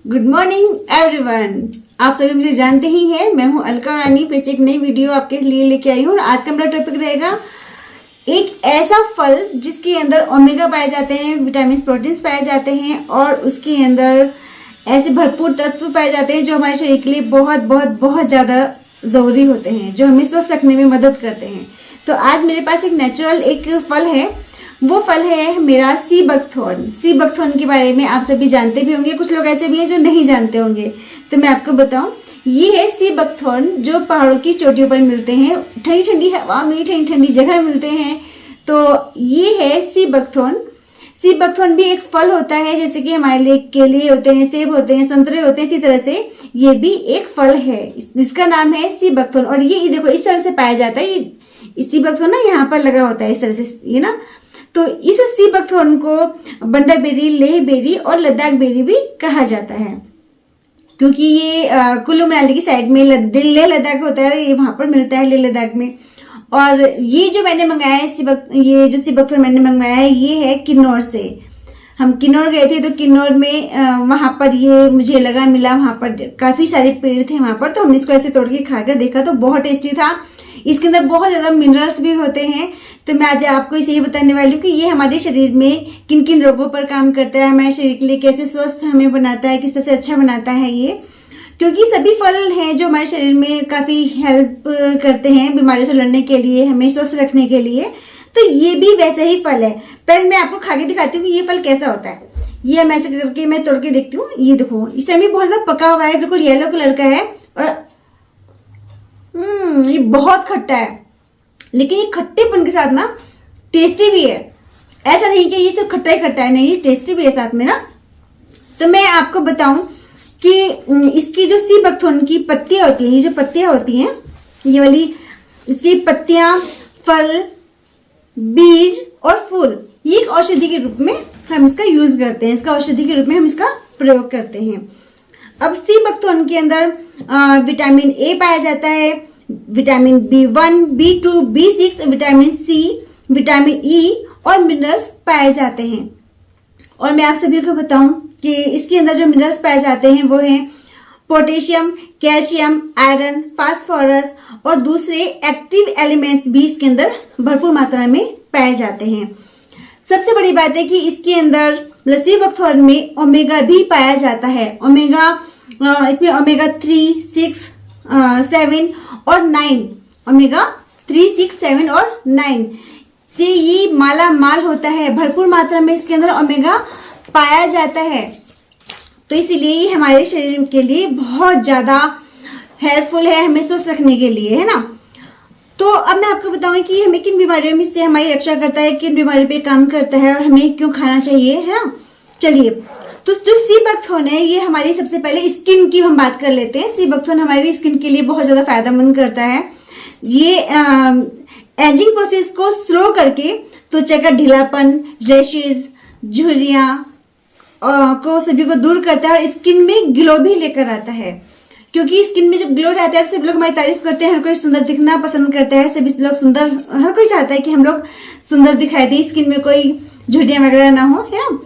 Good morning everyone. आप सभी मुझे जानते ही हैं, मैं हूं अलका रानी। फिर से एक नई वीडियो आपके लिए लेके आई हूं और आज का मेरा टॉपिक रहेगा एक ऐसा फल जिसके अंदर ओमेगा पाए जाते हैं, विटामिन प्रोटीन्स पाए जाते हैं और उसके अंदर ऐसे भरपूर तत्व पाए जाते हैं जो हमारे शरीर के लिए बहुत बहुत बहुत ज़्यादा ज़रूरी होते हैं, जो हमें स्वस्थ रखने में मदद करते हैं। तो आज मेरे पास एक नेचुरल एक फल है, वो फल है मेरा सी बकथॉर्न। सी बकथॉर्न के बारे में आप सभी जानते भी होंगे, कुछ लोग ऐसे भी हैं जो नहीं जानते होंगे। तो मैं आपको बताऊं, ये है सी बकथॉर्न जो पहाड़ों की चोटियों पर मिलते हैं, ठंडी ठंडी हवा में ठंडी ठंडी जगह मिलते हैं। तो ये है सी बकथॉर्न। सी बकथॉर्न भी एक फल होता है, जैसे कि हमारे लिए केले होते हैं, सेब होते हैं, संतरे होते हैं, इसी तरह से ये भी एक फल है जिसका नाम है सी बकथॉर्न। और ये देखो इस तरह से पाया जाता है, ये सी बकथॉर्न ना यहाँ पर लगा होता है इस तरह से, ये ना। तो इस सी बकथॉर्न को बंडा बेरी, लेह बेरी और लद्दाख बेरी भी कहा जाता है, क्योंकि ये कुल्लू मनाली की साइड में लेह लद्दाख होता है, ये वहां पर मिलता है लेह लद्दाख में। और ये जो मैंने मंगाया है ये जो सी बकथॉर्न मैंने मंगवाया है, ये है किन्नौर से। हम किन्नौर गए थे, तो किन्नौर में वहां पर ये मुझे लगा मिला, वहां पर काफी सारे पेड़ थे वहां पर। तो हमने इसको ऐसे तोड़ के खाकर देखा तो बहुत टेस्टी था। इसके अंदर बहुत ज्यादा मिनरल्स भी होते हैं। तो मैं आज आपको इसे ये बताने वाली हूँ कि ये हमारे शरीर में किन किन रोगों पर काम करता है, हमारे शरीर के लिए कैसे स्वस्थ हमें बनाता है, किस तरह से अच्छा बनाता है ये। क्योंकि सभी फल हैं जो हमारे शरीर में काफी हेल्प करते हैं बीमारियों से लड़ने के लिए, हमें स्वस्थ रखने के लिए। तो ये भी वैसे ही फल है। पहले मैं आपको खा के दिखाती हूँ कि ये फल कैसा होता है। ये मैं ऐसे करके मैं तोड़ के देखती हूँ। ये देखो इस टाइम ये बहुत ज्यादा पका हुआ है, बिल्कुल येलो कलर का है। और ये बहुत खट्टा है, लेकिन ये खट्टेपन के साथ ना टेस्टी भी है। ऐसा नहीं कि ये सिर्फ खट्टा ही खट्टा है, नहीं, ये टेस्टी भी है साथ में ना। तो मैं आपको बताऊं कि इसकी जो सी बकथॉर्न की पत्तियां होती हैं, ये जो पत्तियां होती हैं, ये वाली इसकी पत्तियां, फल, बीज और फूल, ये एक औषधि के रूप में हम इसका यूज करते हैं, इसका औषधि के रूप में हम इसका प्रयोग करते हैं। अब सी बकथॉर्न के अंदर विटामिन ए पाया जाता है, vitamin B1, B2, B6, vitamin C, vitamin E और मिनरल्स पाए जाते हैं। और मैं आप सभी को बताऊं कि इसके अंदर जो मिनरल्स पाए जाते हैं वो हैं पोटेशियम, कैल्शियम, आयरन, फास्फोरस और दूसरे एक्टिव एलिमेंट्स भी इसके अंदर भरपूर मात्रा में पाए जाते हैं। सबसे बड़ी बात है कि इसके अंदर सी बकथॉर्न में ओमेगा भी पाया जाता है। ओमेगा इसमें ओमेगा 3, 6, 7 और 9, ओमेगा 3, 6, 7 और 9 से ये माला माल होता है। भरपूर मात्रा में इसके अंदर ओमेगा पाया जाता है। तो इसीलिए ये हमारे शरीर के लिए बहुत ज्यादा हेल्पफुल है, हमें स्वस्थ रखने के लिए, है ना। तो अब मैं आपको बताऊंगी कि हमें किन बीमारियों में से हमारी रक्षा करता है, किन बीमारियों पे काम करता है और हमें क्यों खाना चाहिए, है ना। चलिए, तो जो सी बकथॉर्न है ये हमारी सबसे पहले स्किन की हम बात कर लेते हैं। सी बकथॉर्न हमारी स्किन के लिए बहुत ज्यादा फायदेमंद करता है। ये एजिंग प्रोसेस को स्लो करके त्वचा का ढीलापन, रैशेज, झुर्रियां को सभी को दूर करता है और स्किन में ग्लो भी लेकर आता है। क्योंकि स्किन में जब ग्लो रहता है तो सभी लोग हमारी तारीफ करते हैं, हर कोई सुंदर दिखना पसंद करता है, सभी लोग सुंदर, हर कोई चाहता है कि हम लोग सुंदर दिखाई दें, स्किन में कोई झुर्रियां वगैरह ना हो, है ना।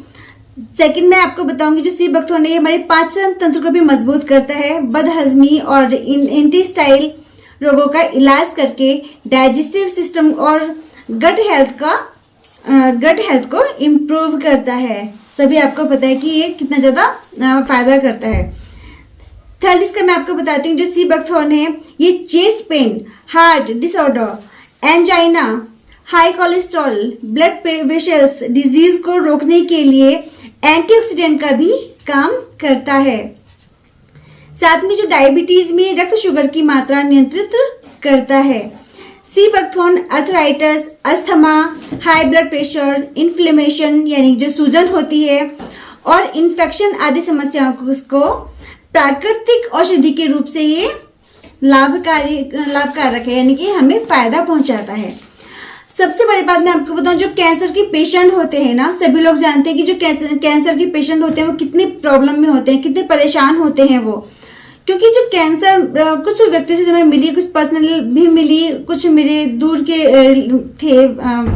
सेकंड मैं आपको बताऊंगी जो सी बकथॉर्न है हमारे पाचन तंत्र को भी मजबूत करता है, बदहजमी और इंटेस्टाइल रोगों का इलाज करके डाइजेस्टिव सिस्टम और गट हेल्थ को इम्प्रूव करता है। सभी आपको पता है कि ये कितना ज्यादा फायदा करता है। थर्ड इसका मैं आपको बताती हूँ, जो सी बकथॉर्न है ये chest pain, heart disorder, angina, high cholesterol, blood vessels disease को रोकने के लिए एंटीऑक्सीडेंट का भी काम करता है। साथ में जो डायबिटीज में रक्त शुगर की मात्रा नियंत्रित करता है। Sea buckthorn arthritis, asthma, high blood pressure, inflammation यानी जो सूजन होती है और इन्फेक्शन आदि समस्याओं को प्राकृतिक औषधि के रूप से ये लाभकारक है, यानी कि हमें फायदा पहुंचाता है। सबसे बड़ी बात मैं आपको बताऊं, जो कैंसर के पेशेंट होते हैं ना, सभी लोग जानते हैं कि जो कैंसर के पेशेंट होते हैं वो कितने प्रॉब्लम में होते हैं, कितने परेशान होते हैं वो। क्योंकि जो कैंसर कुछ व्यक्ति से मैं मिली, कुछ पर्सनल भी मिली, कुछ मेरे दूर के थे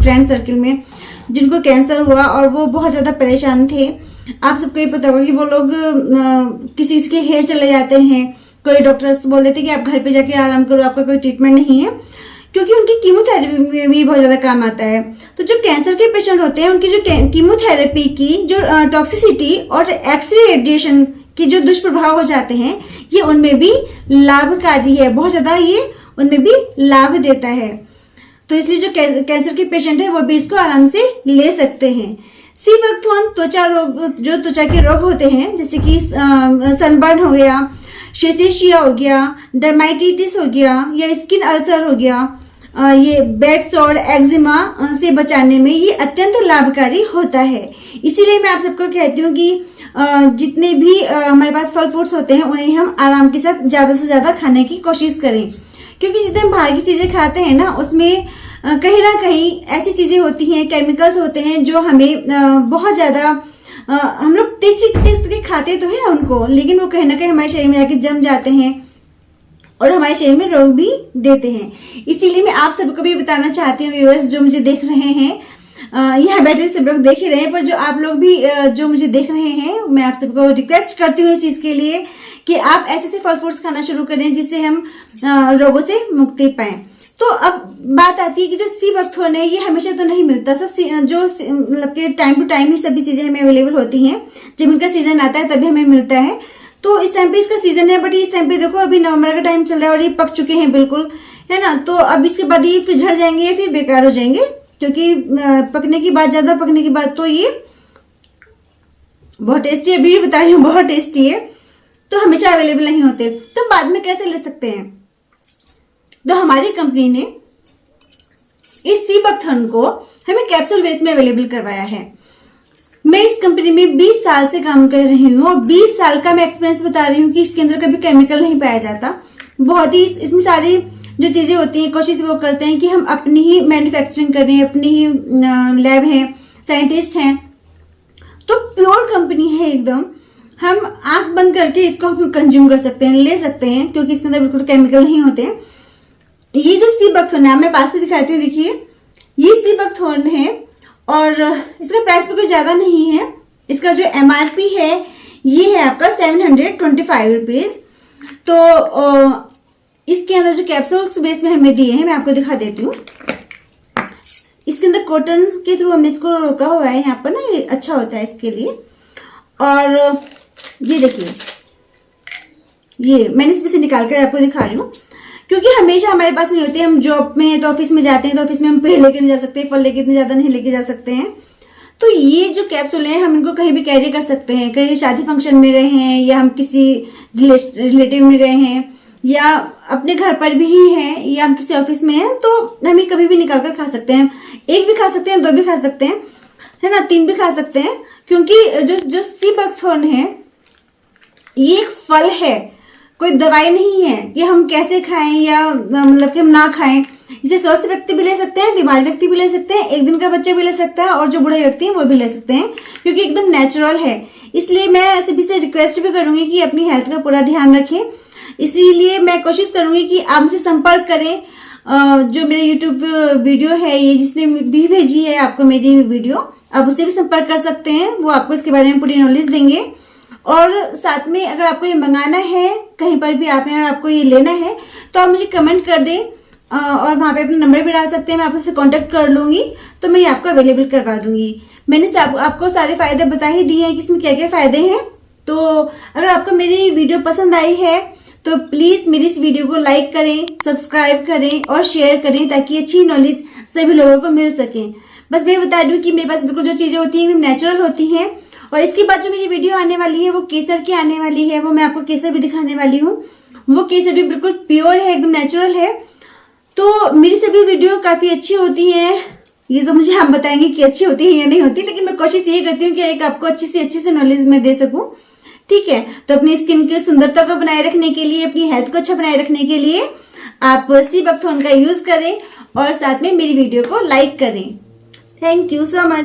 फ्रेंड सर्कल में जिनको कैंसर हुआ और वो बहुत ज़्यादा परेशान थे। आप सबको ये पता होगा कि वो लोग किसी के हेयर चले जाते हैं, कोई डॉक्टर्स बोल देते हैं कि आप घर पे जाके आराम करो, आपका कोई ट्रीटमेंट नहीं है, क्योंकि उनकी कीमोथेरेपी में भी बहुत ज्यादा काम आता है। तो जो कैंसर के पेशेंट होते हैं उनकी जो कीमोथेरेपी की जो टॉक्सिसिटी और एक्सरे रेडिएशन के जो दुष्प्रभाव हो जाते हैं, ये उनमें भी लाभकारी है, बहुत ज्यादा ये उनमें भी लाभ देता है। तो इसलिए जो कैंसर के पेशेंट है वो भी इसको आराम से ले सकते हैं। सी बकथॉर्न त्वचा रोग, जो त्वचा के रोग होते हैं जैसे कि सनबर्न हो गया, शेसेशिया हो गया, डर्माइटिटिस हो गया या स्किन अल्सर हो गया, ये बेड सॉर, एक्जिमा से बचाने में ये अत्यंत लाभकारी होता है। इसीलिए मैं आप सबको कहती हूँ कि जितने भी हमारे पास फल फ्रूट्स होते हैं उन्हें हम आराम के साथ ज्यादा से ज्यादा खाने की कोशिश करें, क्योंकि जितने हम बाहर की चीजें खाते हैं ना उसमें कहीं ना कहीं ऐसी चीजें होती हैं, केमिकल्स होते हैं जो हमें बहुत ज्यादा हम लोग टेस्ट के खाते तो हैं उनको, लेकिन वो कहीं ना कहीं हमारे शरीर में जाके जम जाते हैं और हमारे शरीर में रोग भी देते हैं। इसीलिए मैं आप सबको भी बताना चाहती हूँ, व्यूअर्स जो मुझे देख रहे हैं, यहाँ बैठे सब लोग देख ही रहे हैं, पर जो आप लोग भी जो मुझे देख रहे हैं, मैं आप सबको रिक्वेस्ट करती हूँ इस चीज के लिए कि आप ऐसे फल फ्रूट्स खाना शुरू करें जिससे हम रोगों से मुक्ति पाएं। तो अब बात आती है कि जो सी बकथॉर्न है ये हमेशा तो नहीं मिलता, सब जो मतलब कि टाइम टू टाइम ही सभी चीजें हमें अवेलेबल होती हैं, जब इनका सीजन आता है तभी हमें मिलता है। तो इस टाइम पे इसका सीजन है, बट इस टाइम पे देखो अभी नवंबर का टाइम चल रहा है और ये पक चुके हैं बिल्कुल, है ना। तो अब इसके बाद ये फिर झड़ जाएंगे या फिर बेकार हो जाएंगे, क्योंकि पकने की बाद, ज्यादा पकने के बाद तो ये बहुत टेस्टी है, अभी भी बता रही हूँ बहुत टेस्टी है, तो हमेशा अवेलेबल नहीं होते। तो बाद में कैसे ले सकते हैं? तो हमारी कंपनी ने इस सी बकथॉर्न को हमें कैप्सूल बेस में अवेलेबल करवाया है। मैं इस कंपनी में 20 साल से काम कर रही हूँ और 20 साल का मैं एक्सपीरियंस बता रही हूँ कि इसके अंदर कभी केमिकल नहीं पाया जाता। बहुत ही इसमें सारी जो चीजें होती हैं कोशिश वो करते हैं कि हम अपनी ही मैन्युफैक्चरिंग करें, अपनी ही लैब है, साइंटिस्ट हैं, तो प्योर कंपनी है एकदम। हम आंख बंद करके इसको हम कंज्यूम कर सकते हैं, ले सकते हैं, क्योंकि इसके अंदर बिल्कुल केमिकल नहीं होते। ये जो सी बकथॉर्न है मैं पास से दिखाती हूँ, देखिए ये सी बकथॉर्न है और इसका प्राइस भी कोई ज्यादा नहीं है। इसका जो MRP है ये है आपका 725 रुपीज। तो इसके अंदर जो कैप्सूल्स बेस में हमें दिए हैं मैं आपको दिखा देती हूँ। इसके अंदर कॉटन के थ्रू हमने इसको रोका हुआ है यहाँ पर ना, ये अच्छा होता है इसके लिए। और ये देखिए, ये मैंने इसमें से निकाल कर आपको दिखा रही हूँ, क्योंकि हमेशा हमारे पास नहीं होते। हम जॉब में है तो ऑफिस में जाते हैं, तो ऑफिस में हम पेड़ लेके नहीं जा सकते, फल लेके इतने ज्यादा नहीं लेके जा सकते हैं। तो ये जो कैप्सूल है हम इनको कहीं भी कैरी कर सकते हैं, कहीं शादी फंक्शन में गए हैं या हम किसी रिलेटिव में गए हैं या अपने घर पर भी ही है या हम किसी ऑफिस में हैं, तो हम ये कभी भी निकाल कर खा सकते हैं। एक भी खा सकते हैं, 2 भी खा सकते हैं, है ना, 3 भी खा सकते हैं, क्योंकि जो सी बकथॉर्न है ये एक फल है, कोई दवाई नहीं है कि हम कैसे खाएं या मतलब कि हम ना खाएं। इसे स्वस्थ व्यक्ति भी ले सकते हैं, बीमार व्यक्ति भी ले सकते हैं, 1 दिन का बच्चा भी ले सकता है और जो बूढ़े व्यक्ति हैं वो भी ले सकते हैं, क्योंकि एकदम नेचुरल है। इसलिए मैं सभी से रिक्वेस्ट भी करूंगी कि अपनी हेल्थ का पूरा ध्यान रखें। इसीलिए मैं कोशिश करूंगी कि आप मुझसे संपर्क करें। जो मेरे यूट्यूब वीडियो है ये जिसने भी भेजी है आपको मेरी वीडियो, आप उससे भी संपर्क कर सकते हैं, वो आपको इसके बारे में पूरी नॉलेज देंगे। और साथ में अगर आपको ये मंगाना है, कहीं पर भी आप हैं और आपको ये लेना है, तो आप मुझे कमेंट कर दें और वहां पे अपना नंबर भी डाल सकते हैं, मैं आपसे कांटेक्ट कर लूंगी, तो मैं ये आपको अवेलेबल करवा दूंगी। मैंने आपको सारे फायदे बता ही दिए हैं कि इसमें क्या क्या फायदे हैं। तो अगर आपको मेरी वीडियो पसंद आई है तो प्लीज मेरी इस वीडियो को लाइक करें, सब्सक्राइब करें और शेयर करें, ताकि अच्छी नॉलेज सभी लोगों को मिल सके। बस मैं बता दूं कि मेरे पास बिल्कुल जो चीजें होती हैं एकदम नेचुरल होती हैं। और इसके बाद जो मेरी वीडियो आने वाली है वो केसर की आने वाली है, वो मैं आपको केसर भी दिखाने वाली हूँ। वो केसर भी बिल्कुल प्योर है, एकदम नेचुरल है। तो मेरी सभी वीडियो काफी अच्छी होती हैं, ये तो मुझे आप बताएंगे कि अच्छी होती है या नहीं होती, लेकिन मैं कोशिश ये करती हूँ कि एक आपको अच्छी से नॉलेज मैं दे सकूं। ठीक है, तो अपनी स्किन की सुंदरता को बनाए रखने के लिए, अपनी हेल्थ को अच्छा बनाए रखने के लिए आप सी बकथॉर्न का यूज करें और साथ में मेरी वीडियो को लाइक करें। Thank you so much.